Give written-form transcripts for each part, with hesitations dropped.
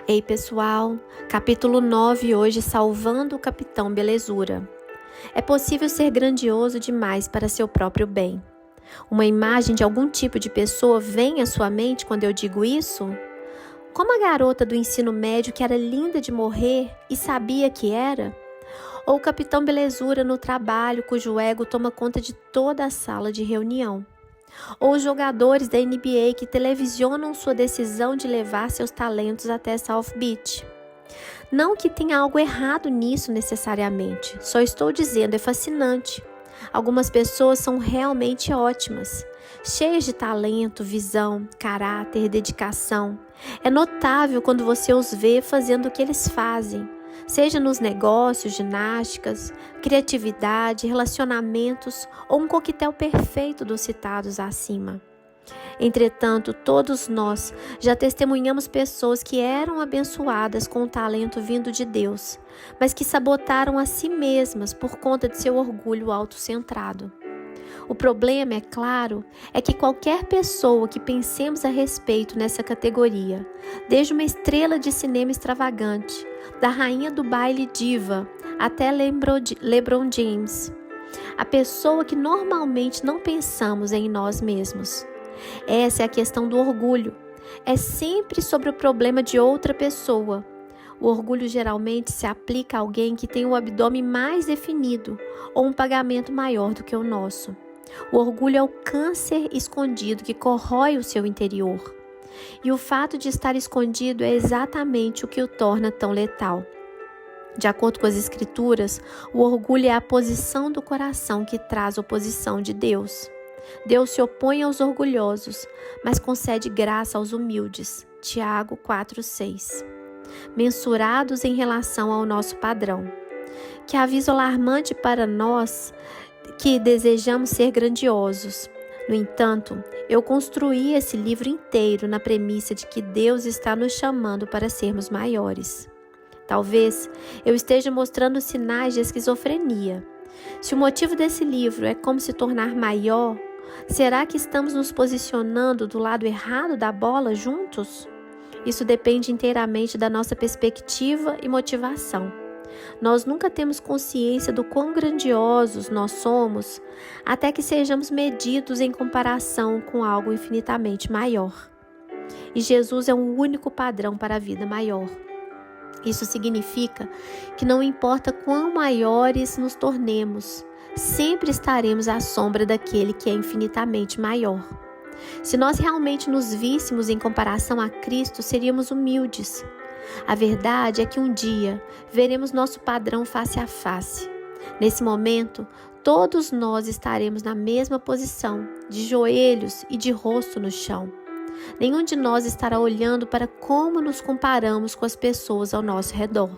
Ei pessoal, capítulo 9 hoje, salvando o capitão Belezura. É possível ser grandioso demais para seu próprio bem. Uma imagem de algum tipo de pessoa vem à sua mente quando eu digo isso? Como a garota do ensino médio que era linda de morrer e sabia que era? Ou o capitão Belezura no trabalho cujo ego toma conta de toda a sala de reunião? Ou os jogadores da NBA que televisionam sua decisão de levar seus talentos até South Beach. Não que tenha algo errado nisso necessariamente, só estou dizendo, é fascinante. Algumas pessoas são realmente ótimas, cheias de talento, visão, caráter, dedicação. É notável quando você os vê fazendo o que eles fazem, seja nos negócios, ginásticas, criatividade, relacionamentos ou um coquetel perfeito dos citados acima. Entretanto, todos nós já testemunhamos pessoas que eram abençoadas com o talento vindo de Deus, mas que sabotaram a si mesmas por conta de seu orgulho autocentrado. O problema, é claro, é que qualquer pessoa que pensemos a respeito nessa categoria, desde uma estrela de cinema extravagante, da rainha do baile diva até LeBron James, a pessoa que normalmente não pensamos em nós mesmos. Essa é a questão do orgulho. É sempre sobre o problema de outra pessoa. O orgulho geralmente se aplica a alguém que tem o abdômen mais definido ou um pagamento maior do que o nosso. O orgulho é o câncer escondido que corrói o seu interior. E o fato de estar escondido é exatamente o que o torna tão letal. De acordo com as Escrituras, o orgulho é a posição do coração que traz oposição de Deus. Deus se opõe aos orgulhosos, mas concede graça aos humildes. Tiago 4,6. Mensurados em relação ao nosso padrão. Que aviso alarmante para nós que desejamos ser grandiosos. No entanto, eu construí esse livro inteiro na premissa de que Deus está nos chamando para sermos maiores. Talvez eu esteja mostrando sinais de esquizofrenia. Se o motivo desse livro é como se tornar maior, será que estamos nos posicionando do lado errado da bola juntos? Isso depende inteiramente da nossa perspectiva e motivação. Nós nunca temos consciência do quão grandiosos nós somos até que sejamos medidos em comparação com algo infinitamente maior. E Jesus é o único padrão para a vida maior. Isso significa que não importa quão maiores nos tornemos, sempre estaremos à sombra daquele que é infinitamente maior. Se nós realmente nos víssemos em comparação a Cristo, seríamos humildes. A verdade é que um dia veremos nosso padrão face a face. Nesse momento, todos nós estaremos na mesma posição, de joelhos e de rosto no chão. Nenhum de nós estará olhando para como nos comparamos com as pessoas ao nosso redor.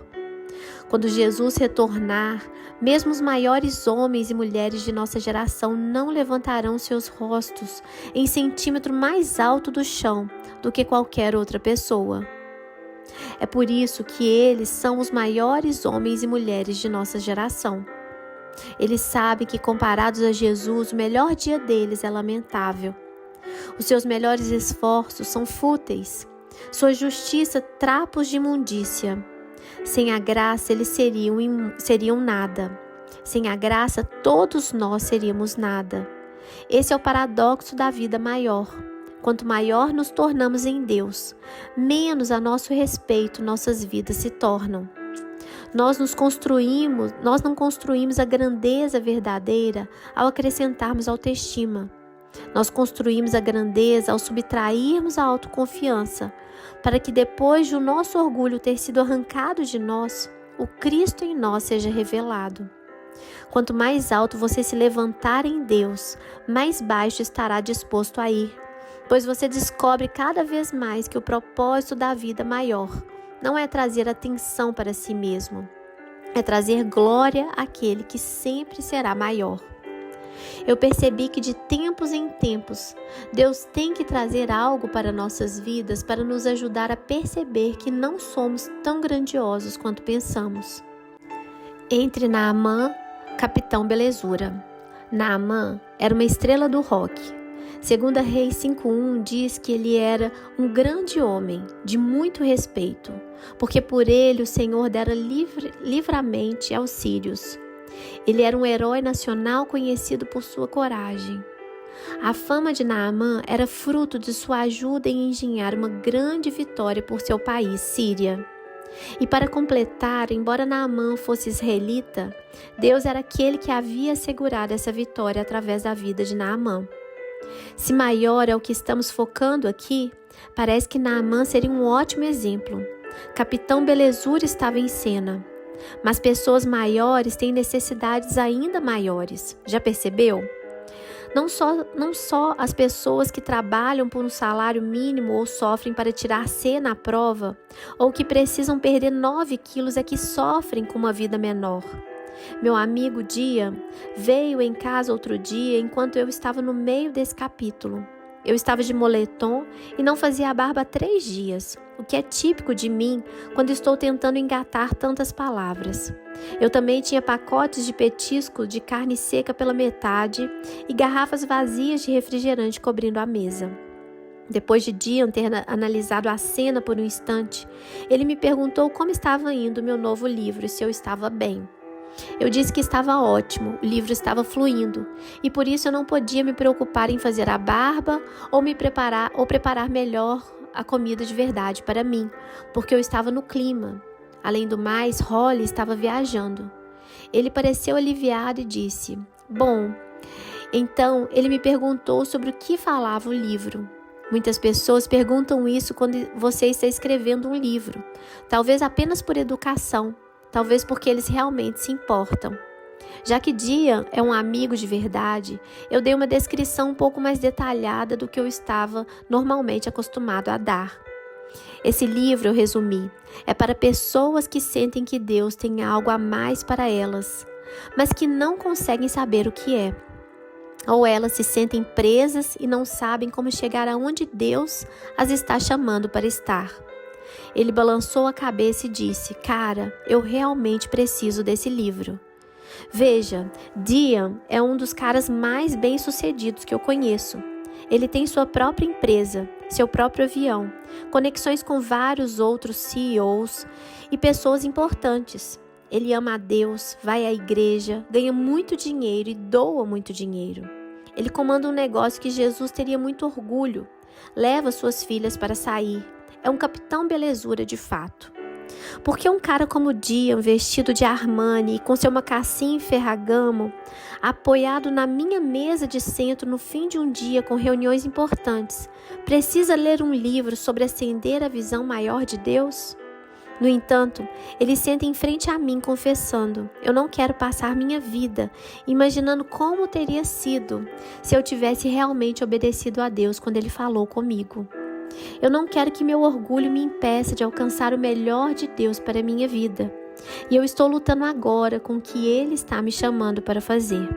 Quando Jesus retornar, mesmo os maiores homens e mulheres de nossa geração não levantarão seus rostos em centímetro mais alto do chão do que qualquer outra pessoa. É por isso que eles são os maiores homens e mulheres de nossa geração. Eles sabem que, comparados a Jesus, o melhor dia deles é lamentável. Os seus melhores esforços são fúteis. Sua justiça, trapos de imundícia. Sem a graça, eles seriam nada. Sem a graça, todos nós seríamos nada. Esse é o paradoxo da vida maior. Quanto maior nos tornamos em Deus, menos a nosso respeito nossas vidas se tornam. Nós não construímos a grandeza verdadeira ao acrescentarmos autoestima. Nós construímos a grandeza ao subtrairmos a autoconfiança, para que depois de o nosso orgulho ter sido arrancado de nós, o Cristo em nós seja revelado. Quanto mais alto você se levantar em Deus, mais baixo estará disposto a ir, pois você descobre cada vez mais que o propósito da vida maior não é trazer atenção para si mesmo, é trazer glória àquele que sempre será maior. Eu percebi que de tempos em tempos, Deus tem que trazer algo para nossas vidas para nos ajudar a perceber que não somos tão grandiosos quanto pensamos. Entre Naamã, capitão Belezura. Naamã era uma estrela do rock. Segunda Reis 5:1 diz que ele era um grande homem, de muito respeito, porque por ele o Senhor dera livramente aos sírios. Ele era um herói nacional conhecido por sua coragem. A fama de Naamã era fruto de sua ajuda em engenhar uma grande vitória por seu país, Síria. E para completar, embora Naamã fosse israelita, Deus era aquele que havia assegurado essa vitória através da vida de Naamã. Se maior é o que estamos focando aqui, parece que Naamã seria um ótimo exemplo. Capitão Belezura estava em cena, mas pessoas maiores têm necessidades ainda maiores. Já percebeu? Não só as pessoas que trabalham por um salário mínimo ou sofrem para tirar C na prova, ou que precisam perder 9 quilos é que sofrem com uma vida menor. Meu amigo Dia veio em casa outro dia enquanto eu estava no meio desse capítulo. Eu estava de moletom e não fazia a barba há 3 dias, o que é típico de mim quando estou tentando engatar tantas palavras. Eu também tinha pacotes de petisco de carne seca pela metade e garrafas vazias de refrigerante cobrindo a mesa. Depois de Dian ter analisado a cena por um instante, ele me perguntou como estava indo o meu novo livro e se eu estava bem. Eu disse que estava ótimo, o livro estava fluindo, e por isso eu não podia me preocupar em fazer a barba ou preparar melhor a comida de verdade para mim, porque eu estava no clima. Além do mais, Holly estava viajando. Ele pareceu aliviado e disse: "Bom." Então, ele me perguntou sobre o que falava o livro. Muitas pessoas perguntam isso quando você está escrevendo um livro, talvez apenas por educação. Talvez porque eles realmente se importam. Já que Dian é um amigo de verdade, eu dei uma descrição um pouco mais detalhada do que eu estava normalmente acostumado a dar. Esse livro, eu resumi, é para pessoas que sentem que Deus tem algo a mais para elas, mas que não conseguem saber o que é. Ou elas se sentem presas e não sabem como chegar aonde Deus as está chamando para estar. Ele balançou a cabeça e disse: "Cara, eu realmente preciso desse livro." Veja, Dian é um dos caras mais bem-sucedidos que eu conheço. Ele tem sua própria empresa, seu próprio avião, conexões com vários outros CEOs e pessoas importantes. Ele ama a Deus, vai à igreja, ganha muito dinheiro e doa muito dinheiro. Ele comanda um negócio que Jesus teria muito orgulho, leva suas filhas para sair. É um capitão belezura de fato. Por que um cara como Dian, vestido de Armani e com seu mocassim em Ferragamo, apoiado na minha mesa de centro no fim de um dia com reuniões importantes, precisa ler um livro sobre acender a visão maior de Deus? No entanto, ele senta em frente a mim confessando: "Eu não quero passar minha vida imaginando como teria sido se eu tivesse realmente obedecido a Deus quando Ele falou comigo. Eu não quero que meu orgulho me impeça de alcançar o melhor de Deus para a minha vida. E eu estou lutando agora com o que Ele está me chamando para fazer."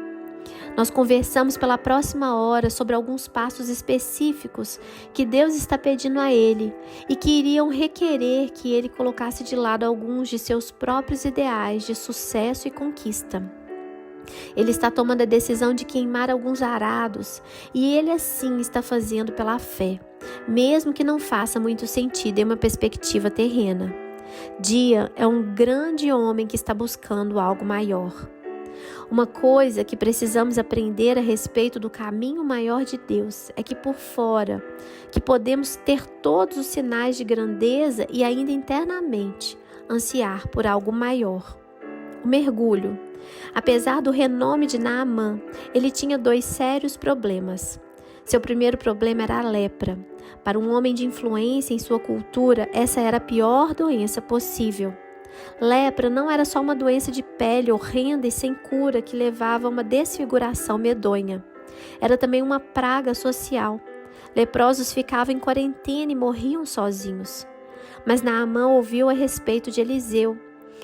Nós conversamos pela próxima hora sobre alguns passos específicos que Deus está pedindo a ele e que iriam requerer que ele colocasse de lado alguns de seus próprios ideais de sucesso e conquista. Ele está tomando a decisão de queimar alguns arados e ele assim está fazendo pela fé, mesmo que não faça muito sentido em uma perspectiva terrena. Dian é um grande homem que está buscando algo maior. Uma coisa que precisamos aprender a respeito do caminho maior de Deus é que por fora, que podemos ter todos os sinais de grandeza e ainda internamente ansiar por algo maior. O mergulho. Apesar do renome de Naamã, ele tinha 2 sérios problemas. Seu primeiro problema era a lepra. Para um homem de influência em sua cultura, essa era a pior doença possível. Lepra não era só uma doença de pele horrenda e sem cura que levava a uma desfiguração medonha. Era também uma praga social. Leprosos ficavam em quarentena e morriam sozinhos. Mas Naamã ouviu a respeito de Eliseu.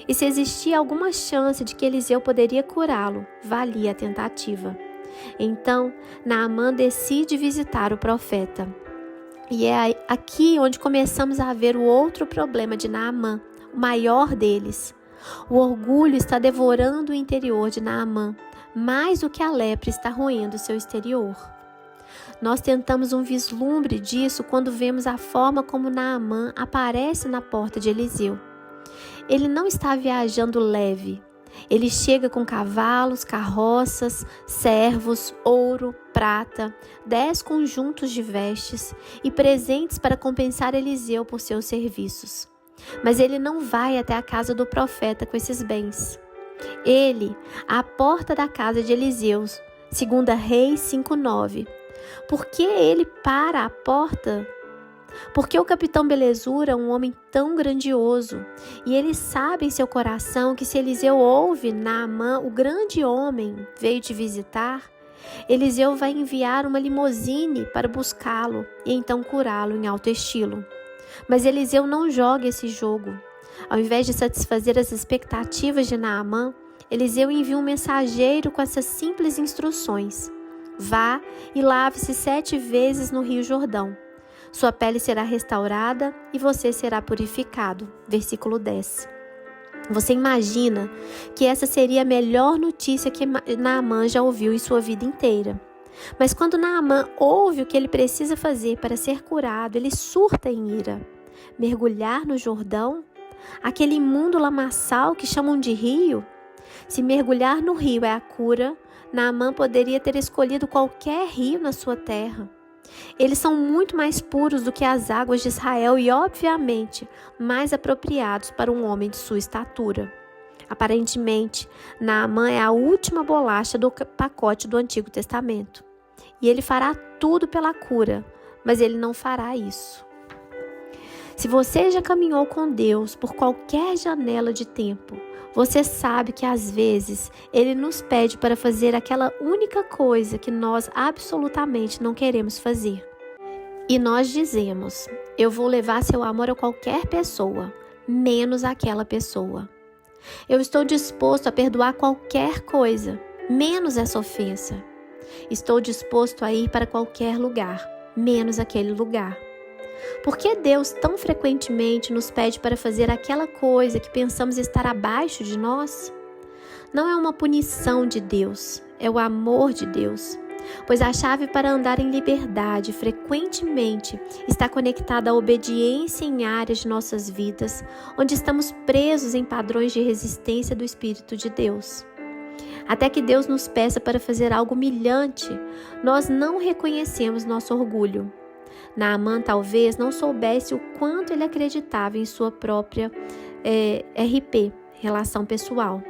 E se existia alguma chance de que Eliseu poderia curá-lo, valia a tentativa. Então, Naamã decide visitar o profeta. E é aqui onde começamos a ver o outro problema de Naamã, o maior deles. O orgulho está devorando o interior de Naamã, mais do que a lepra está roendo seu exterior. Nós tentamos um vislumbre disso quando vemos a forma como Naamã aparece na porta de Eliseu. Ele não está viajando leve. Ele chega com cavalos, carroças, servos, ouro, prata, 10 conjuntos de vestes e presentes para compensar Eliseu por seus serviços. Mas ele não vai até a casa do profeta com esses bens. Ele, à porta da casa de Eliseu, 2 Reis 5:9. Por que ele para à porta? Porque o capitão Belezura é um homem tão grandioso, e ele sabe em seu coração que se Eliseu ouve Naamã, o grande homem, veio te visitar, Eliseu vai enviar uma limusine para buscá-lo e então curá-lo em alto estilo. Mas Eliseu não joga esse jogo. Ao invés de satisfazer as expectativas de Naamã, Eliseu envia um mensageiro com essas simples instruções: vá e lave-se 7 vezes no Rio Jordão. Sua pele será restaurada e você será purificado. Versículo 10. Você imagina que essa seria a melhor notícia que Naamã já ouviu em sua vida inteira. Mas quando Naamã ouve o que ele precisa fazer para ser curado, ele surta em ira. Mergulhar no Jordão? Aquele imundo lamaçal que chamam de rio? Se mergulhar no rio é a cura, Naamã poderia ter escolhido qualquer rio na sua terra. Eles são muito mais puros do que as águas de Israel e, obviamente, mais apropriados para um homem de sua estatura. Aparentemente, Naamã é a última bolacha do pacote do Antigo Testamento. E ele fará tudo pela cura, mas ele não fará isso. Se você já caminhou com Deus por qualquer janela de tempo, você sabe que às vezes Ele nos pede para fazer aquela única coisa que nós absolutamente não queremos fazer. E nós dizemos: eu vou levar seu amor a qualquer pessoa, menos aquela pessoa. Eu estou disposto a perdoar qualquer coisa, menos essa ofensa. Estou disposto a ir para qualquer lugar, menos aquele lugar. Por que Deus tão frequentemente nos pede para fazer aquela coisa que pensamos estar abaixo de nós? Não é uma punição de Deus, é o amor de Deus. Pois a chave para andar em liberdade frequentemente está conectada à obediência em áreas de nossas vidas, onde estamos presos em padrões de resistência do Espírito de Deus. Até que Deus nos peça para fazer algo humilhante, nós não reconhecemos nosso orgulho. Naamã talvez não soubesse o quanto ele acreditava em sua própria RP, relação pessoal.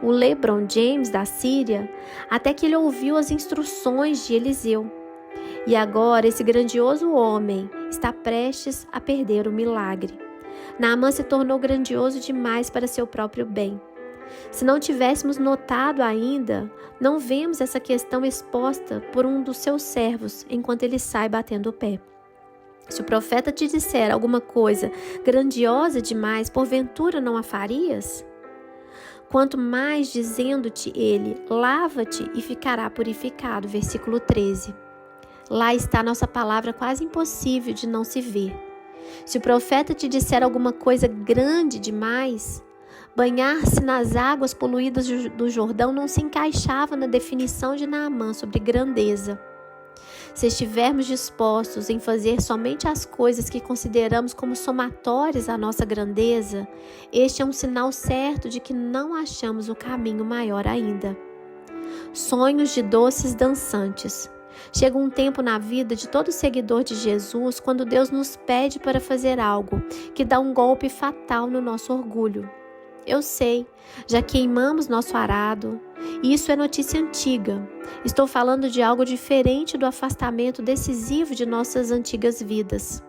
O LeBron James da Síria, até que ele ouviu as instruções de Eliseu. E agora esse grandioso homem está prestes a perder o milagre. Naamã se tornou grandioso demais para seu próprio bem. Se não tivéssemos notado ainda, não vemos essa questão exposta por um dos seus servos enquanto ele sai batendo o pé. Se o profeta te disser alguma coisa grandiosa demais, porventura não a farias? Quanto mais dizendo-te ele, lava-te e ficará purificado. Versículo 13. Lá está nossa palavra quase impossível de não se ver. Se o profeta te disser alguma coisa grande demais, banhar-se nas águas poluídas do Jordão não se encaixava na definição de Naamã sobre grandeza. Se estivermos dispostos em fazer somente as coisas que consideramos como somatórias à nossa grandeza, este é um sinal certo de que não achamos o caminho maior ainda. Sonhos de doces dançantes. Chega um tempo na vida de todo seguidor de Jesus quando Deus nos pede para fazer algo que dá um golpe fatal no nosso orgulho. Eu sei, já queimamos nosso arado, e isso é notícia antiga. Estou falando de algo diferente do afastamento decisivo de nossas antigas vidas.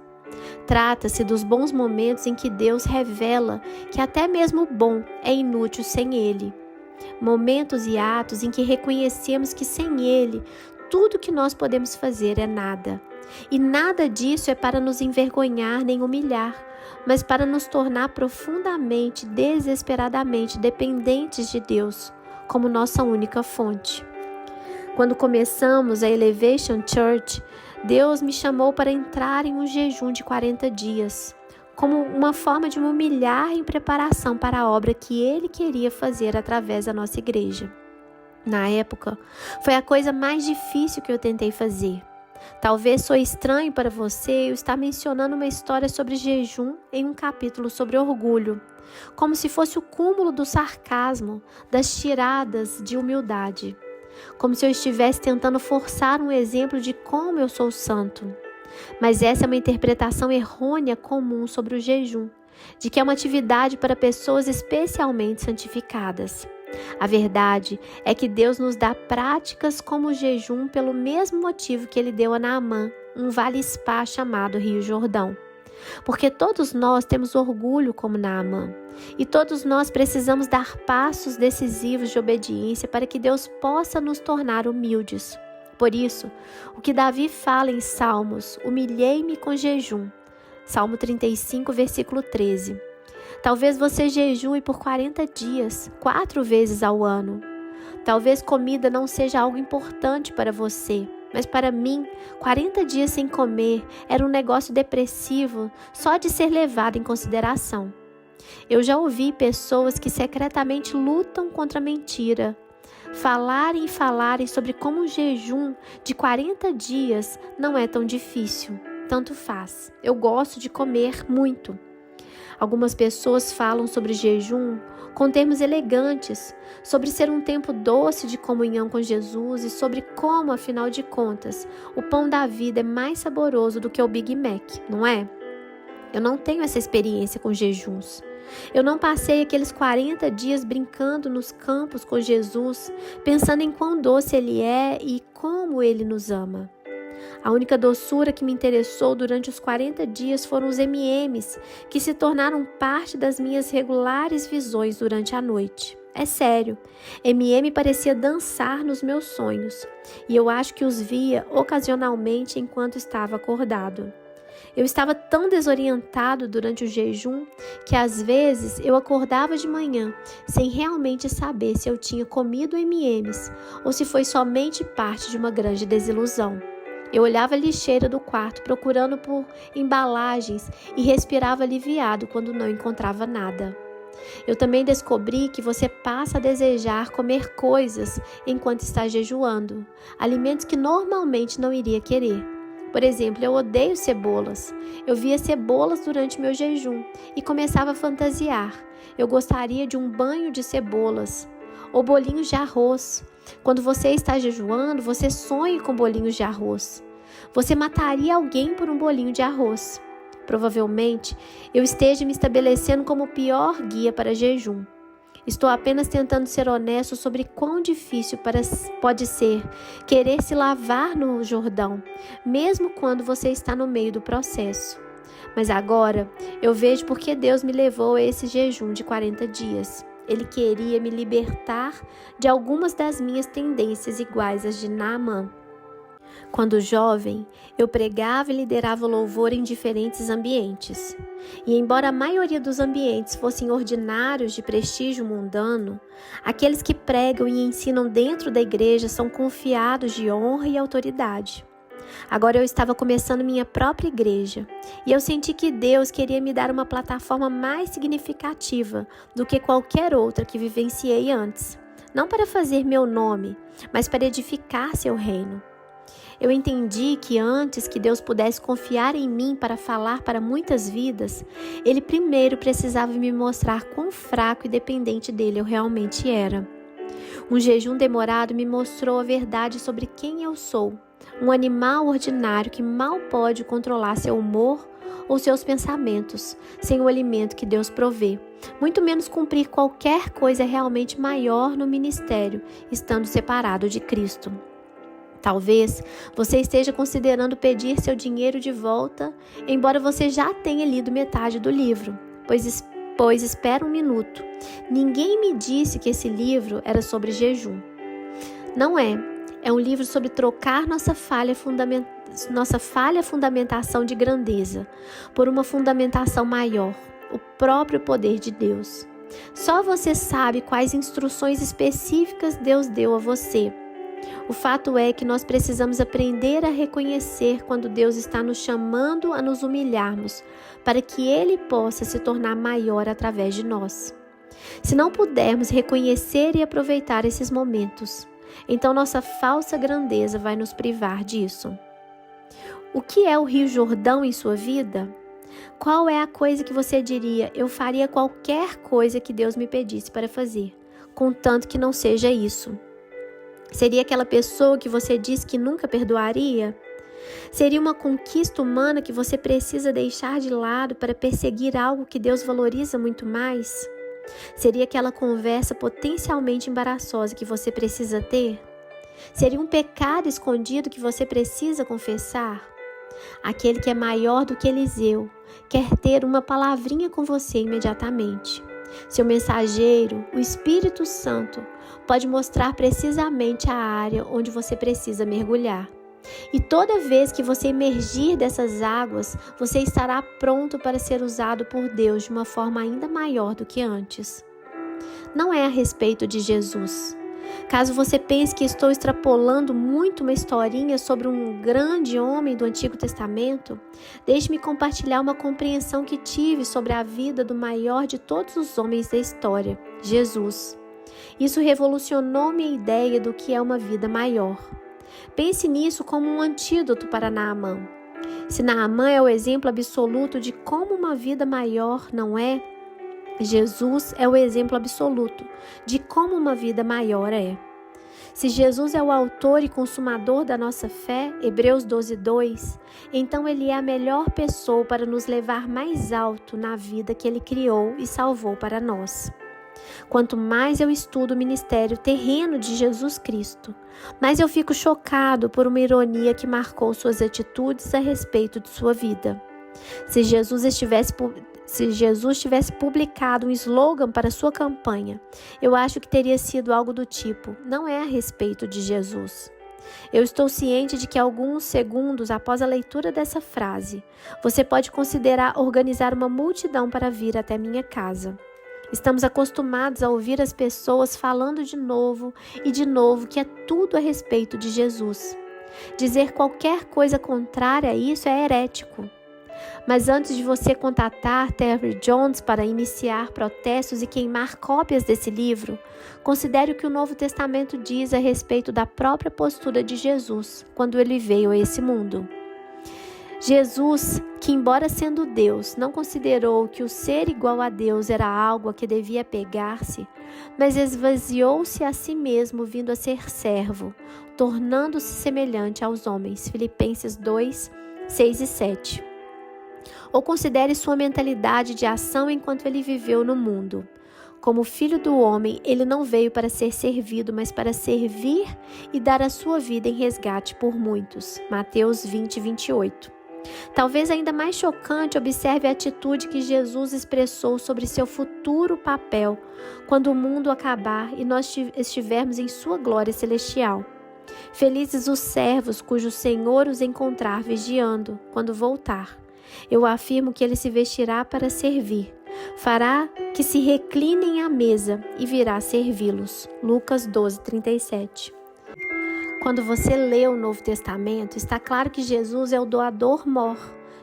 Trata-se dos bons momentos em que Deus revela que até mesmo o bom é inútil sem Ele. Momentos e atos em que reconhecemos que sem Ele, tudo que nós podemos fazer é nada. E nada disso é para nos envergonhar nem humilhar, mas para nos tornar profundamente, desesperadamente dependentes de Deus, como nossa única fonte. Quando começamos a Elevation Church, Deus me chamou para entrar em um jejum de 40 dias, como uma forma de me humilhar em preparação para a obra que Ele queria fazer através da nossa igreja. Na época, foi a coisa mais difícil que eu tentei fazer. Talvez soe estranho para você eu estar mencionando uma história sobre jejum em um capítulo sobre orgulho, como se fosse o cúmulo do sarcasmo, das tiradas de humildade, como se eu estivesse tentando forçar um exemplo de como eu sou santo. Mas essa é uma interpretação errônea comum sobre o jejum, de que é uma atividade para pessoas especialmente santificadas. A verdade é que Deus nos dá práticas como o jejum pelo mesmo motivo que Ele deu a Naamã, um vale-spa chamado Rio Jordão. Porque todos nós temos orgulho como Naamã, e todos nós precisamos dar passos decisivos de obediência para que Deus possa nos tornar humildes. Por isso, o que Davi fala em Salmos, humilhei-me com jejum. Salmo 35, versículo 13. Talvez você jejue por 40 dias, 4 vezes ao ano. Talvez comida não seja algo importante para você, mas para mim, 40 dias sem comer era um negócio depressivo só de ser levado em consideração. Eu já ouvi pessoas que secretamente lutam contra a mentira, falarem sobre como um jejum de 40 dias não é tão difícil. Tanto faz. Eu gosto de comer muito. Algumas pessoas falam sobre jejum com termos elegantes, sobre ser um tempo doce de comunhão com Jesus e sobre como, afinal de contas, o pão da vida é mais saboroso do que o Big Mac, não é? Eu não tenho essa experiência com jejuns. Eu não passei aqueles 40 dias brincando nos campos com Jesus, pensando em quão doce Ele é e como Ele nos ama. A única doçura que me interessou durante os 40 dias foram os M&Ms, que se tornaram parte das minhas regulares visões durante a noite. É sério, M&M parecia dançar nos meus sonhos, e eu acho que os via ocasionalmente enquanto estava acordado. Eu estava tão desorientado durante o jejum que às vezes eu acordava de manhã sem realmente saber se eu tinha comido M&Ms ou se foi somente parte de uma grande desilusão. Eu olhava a lixeira do quarto procurando por embalagens e respirava aliviado quando não encontrava nada. Eu também descobri que você passa a desejar comer coisas enquanto está jejuando, alimentos que normalmente não iria querer. Por exemplo, eu odeio cebolas. Eu via cebolas durante meu jejum e começava a fantasiar. Eu gostaria de um banho de cebolas ou bolinhos de arroz. Quando você está jejuando, você sonha com bolinhos de arroz. Você mataria alguém por um bolinho de arroz. Provavelmente, eu esteja me estabelecendo como o pior guia para jejum. Estou apenas tentando ser honesto sobre quão difícil pode ser querer se lavar no Jordão, mesmo quando você está no meio do processo. Mas agora, eu vejo por que Deus me levou a esse jejum de 40 dias. Ele queria me libertar de algumas das minhas tendências iguais às de Naamã. Quando jovem, eu pregava e liderava louvor em diferentes ambientes. E embora a maioria dos ambientes fossem ordinários de prestígio mundano, aqueles que pregam e ensinam dentro da igreja são confiados de honra e autoridade. Agora eu estava começando minha própria igreja e eu senti que Deus queria me dar uma plataforma mais significativa do que qualquer outra que vivenciei antes. Não para fazer meu nome, mas para edificar seu reino. Eu entendi que antes que Deus pudesse confiar em mim para falar para muitas vidas, Ele primeiro precisava me mostrar quão fraco e dependente dele eu realmente era. Um jejum demorado me mostrou a verdade sobre quem eu sou, um animal ordinário que mal pode controlar seu humor ou seus pensamentos, sem o alimento que Deus provê, muito menos cumprir qualquer coisa realmente maior no ministério, estando separado de Cristo. Talvez você esteja considerando pedir seu dinheiro de volta, embora você já tenha lido metade do livro, pois espera um minuto. Ninguém me disse que esse livro era sobre jejum. Não é. É um livro sobre trocar nossa falha fundamentação de grandeza por uma fundamentação maior, o próprio poder de Deus. Só você sabe quais instruções específicas Deus deu a você. O fato é que nós precisamos aprender a reconhecer quando Deus está nos chamando a nos humilharmos, para que Ele possa se tornar maior através de nós. Se não pudermos reconhecer e aproveitar esses momentos, então nossa falsa grandeza vai nos privar disso. O que é o Rio Jordão em sua vida? Qual é a coisa que você diria: eu faria qualquer coisa que Deus me pedisse para fazer, contanto que não seja isso? Seria aquela pessoa que você diz que nunca perdoaria? Seria uma conquista humana que você precisa deixar de lado para perseguir algo que Deus valoriza muito mais? Seria aquela conversa potencialmente embaraçosa que você precisa ter? Seria um pecado escondido que você precisa confessar? Aquele que é maior do que Eliseu quer ter uma palavrinha com você imediatamente. Seu mensageiro, o Espírito Santo, pode mostrar precisamente a área onde você precisa mergulhar. E toda vez que você emergir dessas águas, você estará pronto para ser usado por Deus de uma forma ainda maior do que antes. Não é a respeito de Jesus. Caso você pense que estou extrapolando muito uma historinha sobre um grande homem do Antigo Testamento, deixe-me compartilhar uma compreensão que tive sobre a vida do maior de todos os homens da história, Jesus. Isso revolucionou minha ideia do que é uma vida maior. Pense nisso como um antídoto para Naamã. Se Naamã é o exemplo absoluto de como uma vida maior não é, Jesus é o exemplo absoluto de como uma vida maior é. Se Jesus é o autor e consumador da nossa fé, Hebreus 12:2, então Ele é a melhor pessoa para nos levar mais alto na vida que Ele criou e salvou para nós. Quanto mais eu estudo o ministério terreno de Jesus Cristo, mais eu fico chocado por uma ironia que marcou suas atitudes a respeito de sua vida. Se Jesus tivesse publicado um slogan para sua campanha, eu acho que teria sido algo do tipo: não é a respeito de Jesus. Eu estou ciente de que alguns segundos após a leitura dessa frase, você pode considerar organizar uma multidão para vir até minha casa. Estamos acostumados a ouvir as pessoas falando de novo e de novo que é tudo a respeito de Jesus. Dizer qualquer coisa contrária a isso é herético. Mas antes de você contatar Terry Jones para iniciar protestos e queimar cópias desse livro, considere o que o Novo Testamento diz a respeito da própria postura de Jesus quando ele veio a esse mundo. Jesus, que embora sendo Deus, não considerou que o ser igual a Deus era algo a que devia pegar-se, mas esvaziou-se a si mesmo, vindo a ser servo, tornando-se semelhante aos homens. Filipenses 2, 6 e 7. Ou considere sua mentalidade de ação enquanto ele viveu no mundo. Como filho do homem, ele não veio para ser servido, mas para servir e dar a sua vida em resgate por muitos. Mateus 20, 28. Talvez ainda mais chocante, observe a atitude que Jesus expressou sobre seu futuro papel quando o mundo acabar e nós estivermos em sua glória celestial. Felizes os servos cujo Senhor os encontrar vigiando quando voltar. Eu afirmo que ele se vestirá para servir, fará que se reclinem à mesa e virá servi-los. Lucas 12, 37. Quando você lê o Novo Testamento, está claro que Jesus é o doador mor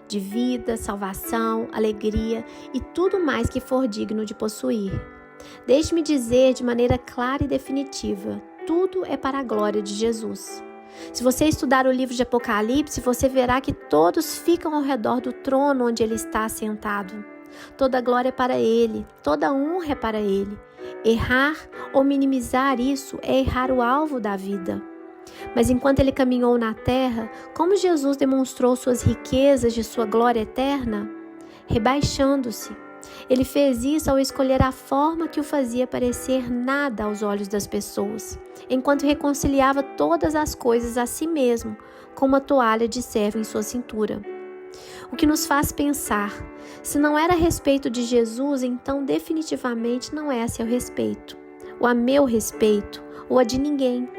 de vida, salvação, alegria e tudo mais que for digno de possuir. Deixe-me dizer de maneira clara e definitiva, tudo é para a glória de Jesus. Se você estudar o livro de Apocalipse, você verá que todos ficam ao redor do trono onde ele está sentado. Toda glória é para ele, toda honra é para ele. Errar ou minimizar isso é errar o alvo da vida. Mas enquanto ele caminhou na terra, como Jesus demonstrou suas riquezas de sua glória eterna? Rebaixando-se. Ele fez isso ao escolher a forma que o fazia parecer nada aos olhos das pessoas, enquanto reconciliava todas as coisas a si mesmo, com uma toalha de servo em sua cintura. O que nos faz pensar, se não era a respeito de Jesus, então definitivamente não é a seu respeito, ou a meu respeito, ou a de ninguém.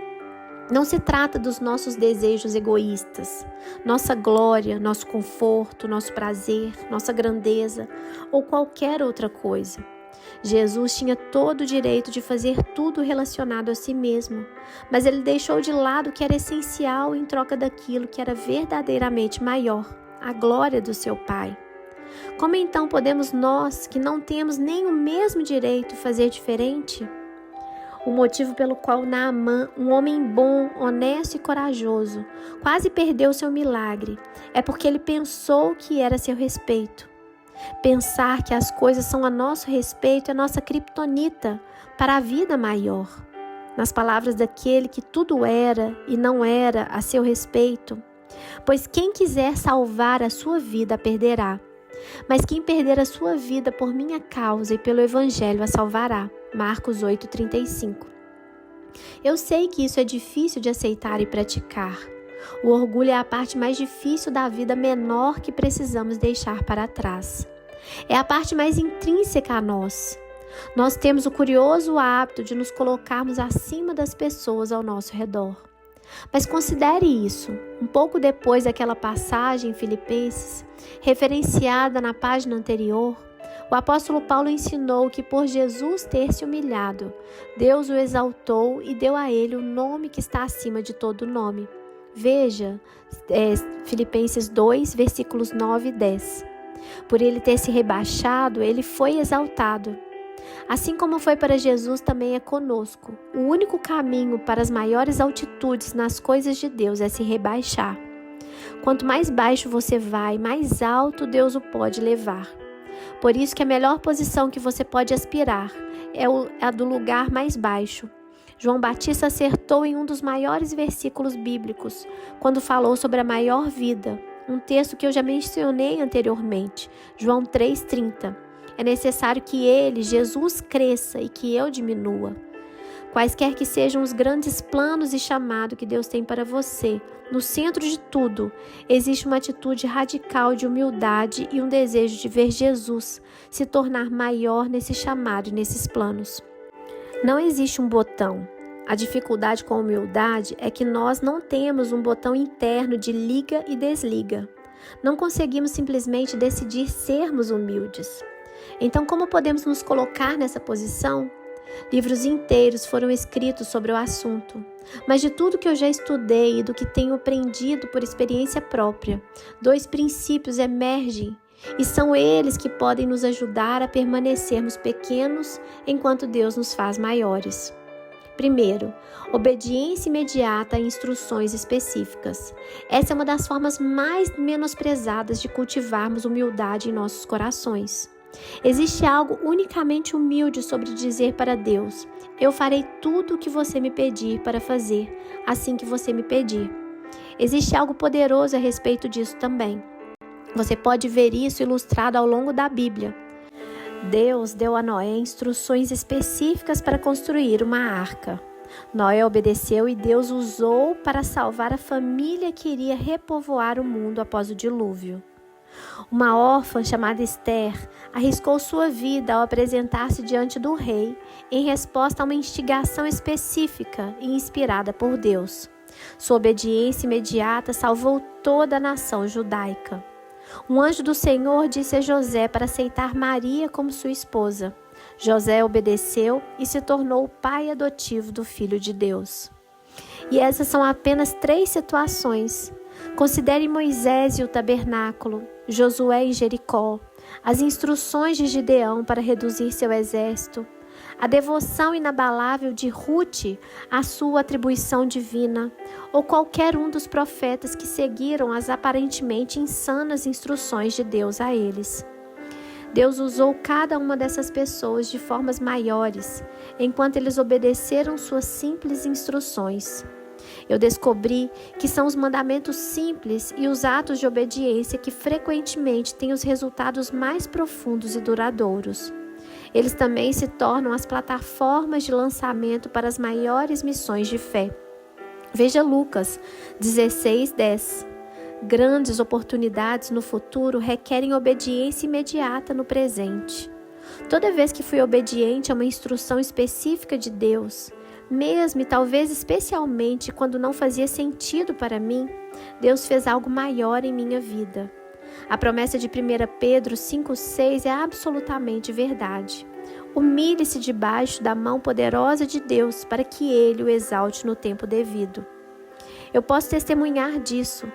Não se trata dos nossos desejos egoístas, nossa glória, nosso conforto, nosso prazer, nossa grandeza ou qualquer outra coisa. Jesus tinha todo o direito de fazer tudo relacionado a si mesmo, mas ele deixou de lado o que era essencial em troca daquilo que era verdadeiramente maior, a glória do seu Pai. Como então podemos nós, que não temos nem o mesmo direito, fazer diferente? O motivo pelo qual Naamã, um homem bom, honesto e corajoso, quase perdeu seu milagre é porque ele pensou que era a seu respeito. Pensar que as coisas são a nosso respeito é nossa criptonita para a vida maior. Nas palavras daquele que tudo era e não era a seu respeito, pois quem quiser salvar a sua vida a perderá, mas quem perder a sua vida por minha causa e pelo Evangelho a salvará. Marcos 8,35. Eu sei que isso é difícil de aceitar e praticar. O orgulho é a parte mais difícil da vida menor que precisamos deixar para trás. É a parte mais intrínseca a nós. Nós temos o curioso hábito de nos colocarmos acima das pessoas ao nosso redor. Mas considere isso, um pouco depois daquela passagem em Filipenses, referenciada na página anterior, o apóstolo Paulo ensinou que por Jesus ter se humilhado, Deus o exaltou e deu a ele o nome que está acima de todo nome. Veja, Filipenses 2, versículos 9 e 10. Por ele ter se rebaixado, ele foi exaltado. Assim como foi para Jesus, também é conosco. O único caminho para as maiores altitudes nas coisas de Deus é se rebaixar. Quanto mais baixo você vai, mais alto Deus o pode levar. Por isso que a melhor posição que você pode aspirar é a do lugar mais baixo. João Batista acertou em um dos maiores versículos bíblicos, quando falou sobre a maior vida, um texto que eu já mencionei anteriormente, João 3,30. É necessário que ele, Jesus, cresça e que eu diminua. Quaisquer que sejam os grandes planos e chamado que Deus tem para você, no centro de tudo, existe uma atitude radical de humildade e um desejo de ver Jesus se tornar maior nesse chamado e nesses planos. Não existe um botão. A dificuldade com a humildade é que nós não temos um botão interno de liga e desliga. Não conseguimos simplesmente decidir sermos humildes. Então, como podemos nos colocar nessa posição? Livros inteiros foram escritos sobre o assunto, mas de tudo que eu já estudei e do que tenho aprendido por experiência própria, 2 princípios emergem e são eles que podem nos ajudar a permanecermos pequenos enquanto Deus nos faz maiores. Primeiro, obediência imediata a instruções específicas. Essa é uma das formas mais menosprezadas de cultivarmos humildade em nossos corações. Existe algo unicamente humilde sobre dizer para Deus: eu farei tudo o que você me pedir para fazer, assim que você me pedir. Existe algo poderoso a respeito disso também. Você pode ver isso ilustrado ao longo da Bíblia. Deus deu a Noé instruções específicas para construir uma arca. Noé obedeceu e Deus usou para salvar a família que iria repovoar o mundo após o dilúvio. Uma órfã chamada Esther arriscou sua vida ao apresentar-se diante do rei em resposta a uma instigação específica e inspirada por Deus. Sua obediência imediata salvou toda a nação judaica. Um anjo do Senhor disse a José para aceitar Maria como sua esposa. José obedeceu e se tornou o pai adotivo do Filho de Deus. E essas são apenas 3 situações. Considere Moisés e o tabernáculo, Josué em Jericó, as instruções de Gideão para reduzir seu exército, a devoção inabalável de Ruth à sua atribuição divina, ou qualquer um dos profetas que seguiram as aparentemente insanas instruções de Deus a eles. Deus usou cada uma dessas pessoas de formas maiores, enquanto eles obedeceram suas simples instruções. Eu descobri que são os mandamentos simples e os atos de obediência que frequentemente têm os resultados mais profundos e duradouros. Eles também se tornam as plataformas de lançamento para as maiores missões de fé. Veja Lucas 16:10. Grandes oportunidades no futuro requerem obediência imediata no presente. Toda vez que fui obediente a uma instrução específica de Deus, mesmo e talvez especialmente quando não fazia sentido para mim, Deus fez algo maior em minha vida. A promessa de 1 Pedro 5,6 é absolutamente verdade. Humilhe-se debaixo da mão poderosa de Deus para que Ele o exalte no tempo devido. Eu posso testemunhar disso.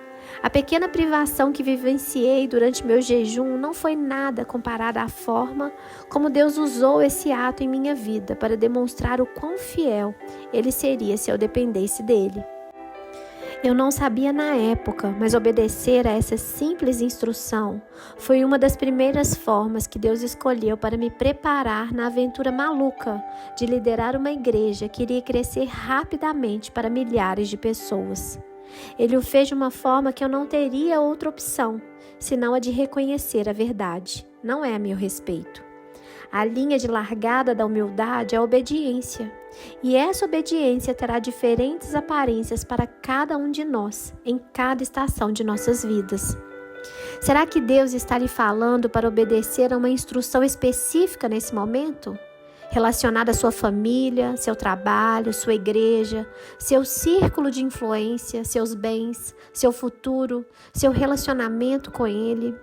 A pequena privação que vivenciei durante meu jejum não foi nada comparada à forma como Deus usou esse ato em minha vida para demonstrar o quão fiel Ele seria se eu dependesse dele. Eu não sabia na época, mas obedecer a essa simples instrução foi uma das primeiras formas que Deus escolheu para me preparar na aventura maluca de liderar uma igreja que iria crescer rapidamente para milhares de pessoas. Ele o fez de uma forma que eu não teria outra opção, senão a de reconhecer a verdade. Não é a meu respeito. A linha de largada da humildade é a obediência. E essa obediência terá diferentes aparências para cada um de nós, em cada estação de nossas vidas. Será que Deus está lhe falando para obedecer a uma instrução específica nesse momento? Relacionada à sua família, seu trabalho, sua igreja, seu círculo de influência, seus bens, seu futuro, seu relacionamento com Ele.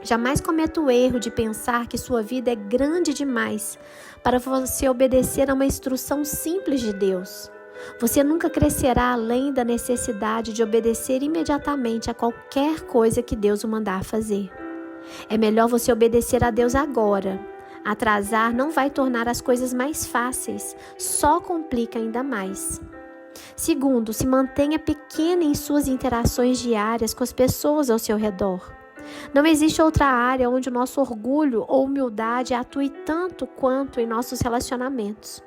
Jamais cometa o erro de pensar que sua vida é grande demais para você obedecer a uma instrução simples de Deus. Você nunca crescerá além da necessidade de obedecer imediatamente a qualquer coisa que Deus o mandar fazer. É melhor você obedecer a Deus agora. Atrasar não vai tornar as coisas mais fáceis, só complica ainda mais. Segundo, se mantenha pequena em suas interações diárias com as pessoas ao seu redor. Não existe outra área onde o nosso orgulho ou humildade atue tanto quanto em nossos relacionamentos.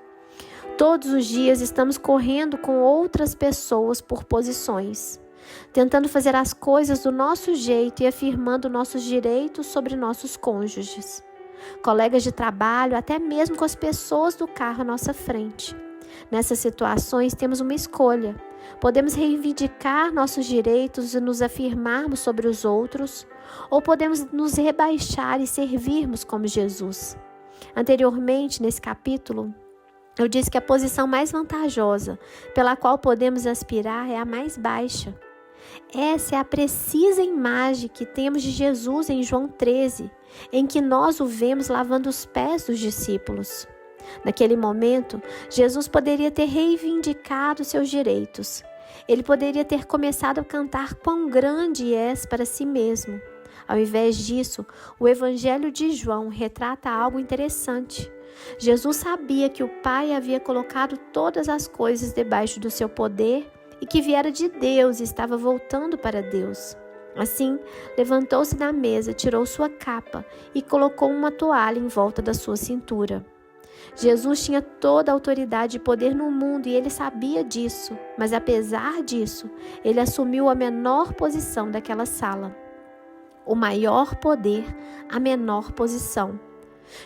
Todos os dias estamos correndo com outras pessoas por posições, tentando fazer as coisas do nosso jeito e afirmando nossos direitos sobre nossos cônjuges, colegas de trabalho, até mesmo com as pessoas do carro à nossa frente. Nessas situações temos uma escolha. Podemos reivindicar nossos direitos e nos afirmarmos sobre os outros, ou podemos nos rebaixar e servirmos como Jesus. Anteriormente, nesse capítulo, eu disse que a posição mais vantajosa pela qual podemos aspirar é a mais baixa. Essa é a precisa imagem que temos de Jesus em João 13, em que nós o vemos lavando os pés dos discípulos. Naquele momento, Jesus poderia ter reivindicado seus direitos. Ele poderia ter começado a cantar quão grande és para si mesmo. Ao invés disso, o Evangelho de João retrata algo interessante. Jesus sabia que o Pai havia colocado todas as coisas debaixo do seu poder e que viera de Deus e estava voltando para Deus. Assim, levantou-se da mesa, tirou sua capa e colocou uma toalha em volta da sua cintura. Jesus tinha toda a autoridade e poder no mundo e ele sabia disso, mas apesar disso, ele assumiu a menor posição daquela sala. O maior poder, a menor posição.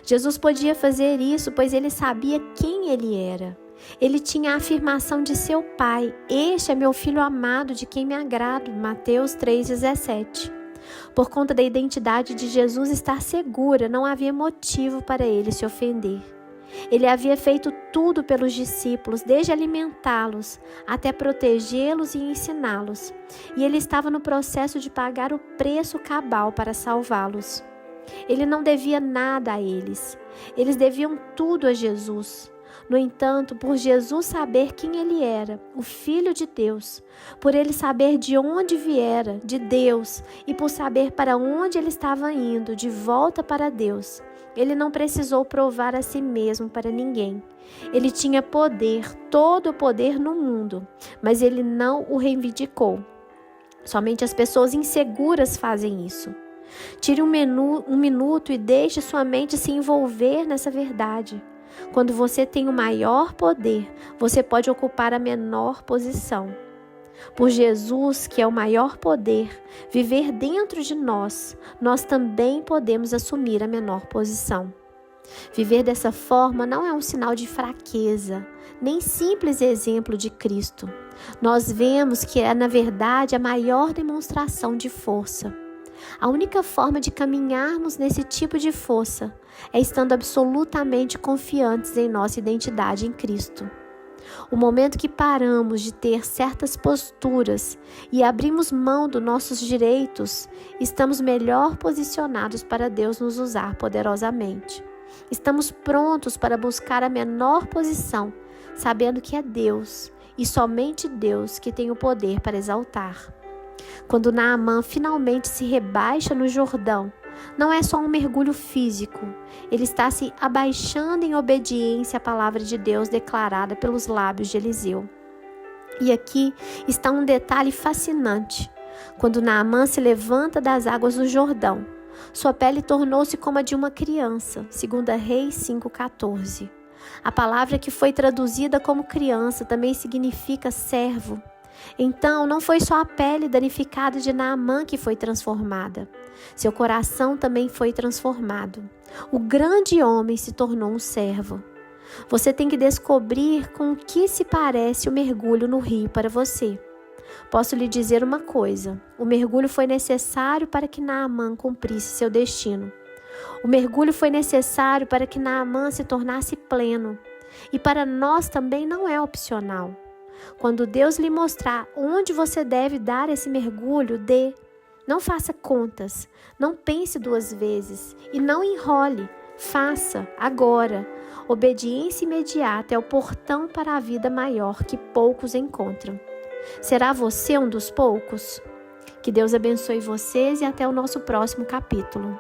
Jesus podia fazer isso, pois ele sabia quem ele era. Ele tinha a afirmação de seu Pai: "Este é meu Filho amado, de quem me agrado", Mateus 3,17. Por conta da identidade de Jesus estar segura, não havia motivo para ele se ofender. Ele havia feito tudo pelos discípulos, desde alimentá-los até protegê-los e ensiná-los. E ele estava no processo de pagar o preço cabal para salvá-los. Ele não devia nada a eles. Eles deviam tudo a Jesus. No entanto, por Jesus saber quem ele era, o Filho de Deus, por ele saber de onde viera, de Deus, e por saber para onde ele estava indo, de volta para Deus, ele não precisou provar a si mesmo para ninguém. Ele tinha poder, todo o poder no mundo, mas ele não o reivindicou. Somente as pessoas inseguras fazem isso. Tire um minuto e deixe sua mente se envolver nessa verdade. Quando você tem o maior poder, você pode ocupar a menor posição. Por Jesus, que é o maior poder, viver dentro de nós também podemos assumir a menor posição. Viver dessa forma não é um sinal de fraqueza, nem simples exemplo de Cristo. Nós vemos que é, na verdade, a maior demonstração de força. A única forma de caminharmos nesse tipo de força é estando absolutamente confiantes em nossa identidade em Cristo. O momento que paramos de ter certas posturas e abrimos mão dos nossos direitos, estamos melhor posicionados para Deus nos usar poderosamente. Estamos prontos para buscar a menor posição, sabendo que é Deus e somente Deus que tem o poder para exaltar. Quando Naamã finalmente se rebaixa no Jordão, não é só um mergulho físico, ele está se abaixando em obediência à palavra de Deus declarada pelos lábios de Eliseu. E aqui está um detalhe fascinante. Quando Naamã se levanta das águas do Jordão, sua pele tornou-se como a de uma criança, 2 Reis 5,14. A palavra que foi traduzida como criança também significa servo. Então, não foi só a pele danificada de Naamã que foi transformada. Seu coração também foi transformado. O grande homem se tornou um servo. Você tem que descobrir com o que se parece o mergulho no rio para você. Posso lhe dizer uma coisa: o mergulho foi necessário para que Naamã cumprisse seu destino. O mergulho foi necessário para que Naamã se tornasse pleno. E para nós também não é opcional. Quando Deus lhe mostrar onde você deve dar esse mergulho, dê. Não faça contas, não pense 2 vezes e não enrole. Faça agora. Obediência imediata é o portão para a vida maior que poucos encontram. Será você um dos poucos? Que Deus abençoe vocês e até o nosso próximo capítulo.